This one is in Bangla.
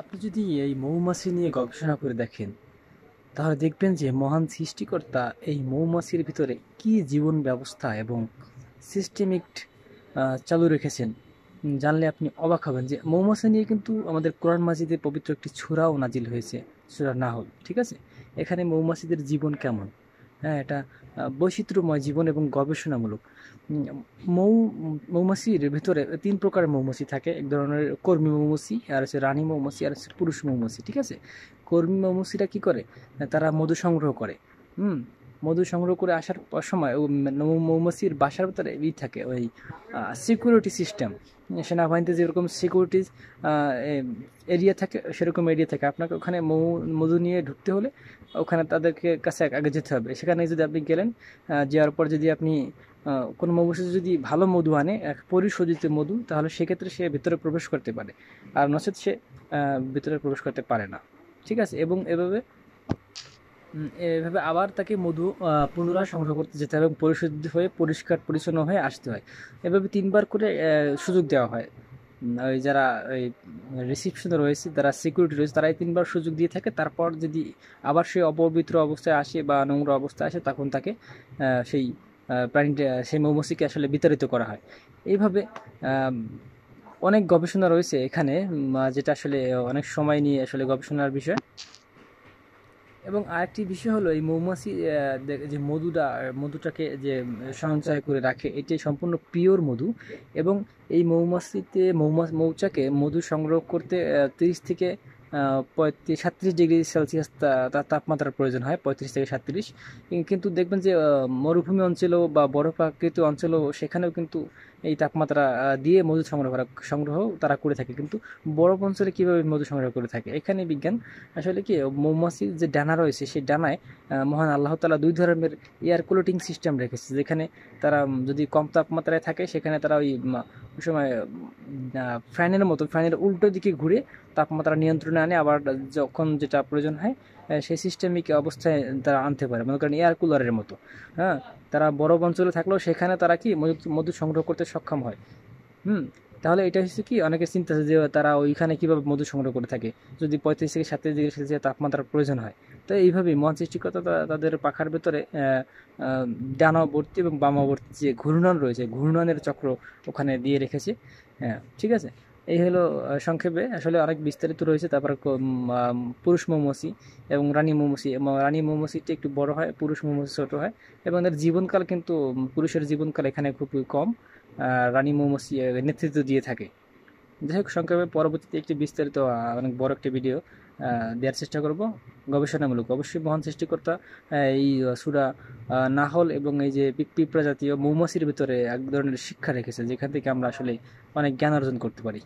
আপনি যদি এই মৌমাছি নিয়ে গবেষণা করে দেখেন, তাহলে দেখবেন যে মহান সৃষ্টিকর্তা এই মৌমাছির ভিতরে কি জীবন ব্যবস্থা এবং সিস্টেমিক চালু রেখেছেন। জানলে আপনি অবাক হবেন যে মৌমাছি নিয়ে কিন্তু আমাদের কোরআন মাজিদে পবিত্র একটি সূরাও নাজিল হয়েছে, সূরা নাহল। ঠিক আছে, এখানে মৌমাছিদের জীবন কেমন, হ্যাঁ, এটা বৈচিত্র্যময় জীবন এবং গবেষণামূলক। উম, মৌ মৌমাছির ভিতরে তিন প্রকারের মৌমাছি থাকে। এক ধরনের কর্মী মৌমাছি, আর হচ্ছে রানী মৌমাছি, আর হচ্ছে পুরুষ মৌমাছি। ঠিক আছে, কর্মী মৌমাছিরা কি করে, তারা মধু সংগ্রহ করে। হুম, মধু সংগ্রহ করে আসার সময় মৌমাছির বাসার ভিতরে থাকে ওই সিকিউরিটি সিস্টেম। সেনাবাহিনীতে যেরকম সিকিউরিটি এরিয়া থাকে, সেরকম এরিয়া থাকে। আপনাকে ওখানে মধু নিয়ে ঢুকতে হলে ওখানে তাদেরকে কাছে আগে যেতে হবে। সেখানে যদি আপনি গেলেন, যাওয়ার পর যদি আপনি কোনো মৌমাছি যদি ভালো মধু আনে, এক পরিশোধিত মধু, তাহলে সেক্ষেত্রে সে ভিতরে প্রবেশ করতে পারে, আর নচেত সে ভিতরে প্রবেশ করতে পারে না। ঠিক আছে, এবং এভাবে আবার তাকে মধু পুনরায় সংগ্রহ করতে যেতে হবে এবং পরিশুদ্ধ হয়ে পরিষ্কার পরিচ্ছন্ন হয়ে আসতে হয়। এভাবে তিনবার করে সুযোগ দেওয়া হয়। ওই যারা ওই রিসিপশনে রয়েছে, যারা সিকিউরিটি রয়েছে, তারাই তিনবার সুযোগ দিয়ে থাকে। তারপর যদি আবার সে অপবিত্র অবস্থায় আসে বা নোংরা অবস্থায় আসে, তখন তাকে সেই প্রাণীটা, সেই মৌমাছিকে আসলে বিতাড়িত করা হয়। এইভাবে আম, অনেক গবেষণা রয়েছে এখানে, যেটা আসলে অনেক সময় নিয়ে আসলে গবেষণার বিষয়। এবং আরেকটি বিষয় হলো এই মৌমাছি যে মধুটাকে যে সঞ্চয় করে রাখে, এটি সম্পূর্ণ পিওর মধু। এবং এই মৌচাকে মধু সংগ্রহ করতে 30 থেকে 37 ডিগ্রি সেলসিয়াস তার তাপমাত্রার প্রয়োজন হয়, 35 থেকে 37। কিন্তু দেখবেন যে মরুভূমি অঞ্চলেও বা বরফাকৃত অঞ্চলেও, সেখানেও কিন্তু এই তাপমাত্রা দিয়ে মধু সংগ্রহ তারা করে থাকে। কিন্তু বরফ অঞ্চলে কীভাবে মধু সংগ্রহ করে থাকে, এখানে বিজ্ঞান আসলে কি, মৌমাছির যে ডানা রয়েছে সেই ডানায় মহান আল্লাহ তাআলা দুই ধরনের এয়ার কুলেটিং সিস্টেম রেখেছে। যেখানে তারা যদি কম তাপমাত্রায় থাকে, সেখানে তারা ওই সময় ফ্যানের মতো, ফ্যানের উল্টো দিকে ঘুরে তাপমাত্রা নিয়ন্ত্রণে আনে। আবার যখন যেটা প্রয়োজন হয়, সেই সিস্টেমিক অবস্থায় তারা আনতে পারে, মনে করেন এয়ার কুলারের মতো। হ্যাঁ, তারা বরফ অঞ্চলে থাকলেও সেখানে তারা কি মধু সংগ্রহ করতে সক্ষম হয়। হুম, তাহলে এটা হচ্ছে কি, অনেকে চিন্তা আছে যে তারা ওইখানে কিভাবে মধু সংগ্রহ করে থাকে যদি 35 থেকে 37 ডিগ্রি সেলসিয়াস তাপমাত্রার প্রয়োজন হয়। তো এইভাবেই মহান সৃষ্টিকর্তা তাদের পাখার ভেতরে ডানাবর্তী এবং বামাবর্তী যে ঘূর্ণন রয়েছে, ঘূর্ণনের চক্র ওখানে দিয়ে রেখেছে। হ্যাঁ, ঠিক আছে। এই হলো সংক্ষেপে, আসলে অনেক বিস্তারিত রয়েছে। তারপর পুরুষ মৌমাছি এবং রানী মৌমাছি, এবং রানী মৌমাছিটা একটু বড় হয়, পুরুষ মৌমাছি ছোট হয়। এবং এদের জীবনকাল কিন্তু পুরুষের জীবনকাল এখানে খুবই কম, রানী মৌমাছি নেতৃত্ব দিয়ে থাকে। যাই হোক, সংক্ষেপে পরবর্তীতে একটি বিস্তারিত অনেক বড় একটি ভিডিও দেওয়ার চেষ্টা করব, গবেষণামূলক। অবশ্যই মহান সৃষ্টিকর্তা এই সূরা নাহল এবং এই যে পিঁপড়া জাতীয় মৌমাছির ভিতরে এক ধরনের শিক্ষা রেখেছে, যেখান থেকে আমরা আসলে অনেক জ্ঞান অর্জন করতে পারি।